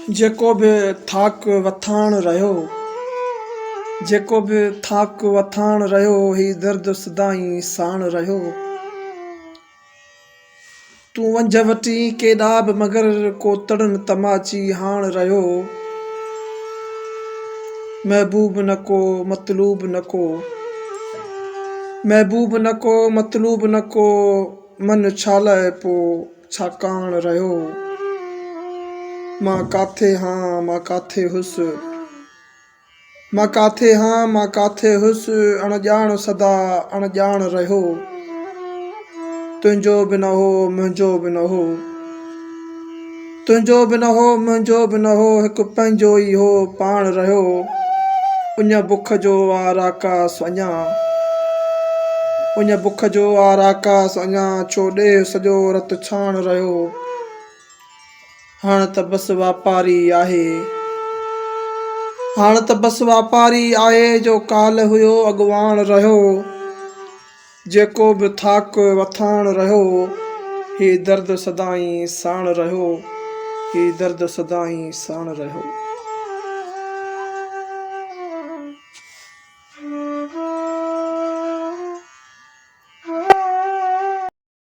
जेको बि थाक वथाण रहियो, जेको बि थाक वथाण रहियो, ही दर्द सदाईं साण रहियो। तूं वंझ वटी केॾा बि मगर कोतड़नि तमाची हाण रहियो। महबूब न को मतलूब न को, महबूब न को मतलूब न को, मन छा लाइ पोइ छा काण रहियो। मां काथे हां मां काथे हुस, मां काथे हां मां काथे हुस, अणॼाण सदा अणॼाण रहियो। तुंहिंजो बि न हो मुंहिंजो बि न हो, तुंहिंजो बि न हो मुंहिंजो बि न हो, हिकु पंहिंजो ई हो पाण रहियो। उन बुख जो आर आकाश अञा, उन बुख जो आर आकाश अञा, छो ॾे सॼो रत छाण रहियो। हाणे त बसि वापारी आहे, हाणे त बसि वापारी आहे, जो काल हुयो अॻुवाण रहियो। जेको बि थाक वथाण रहियो, ही दर्द सदाईं साण रहियो, ही दर्द सदाईं साण रहियो।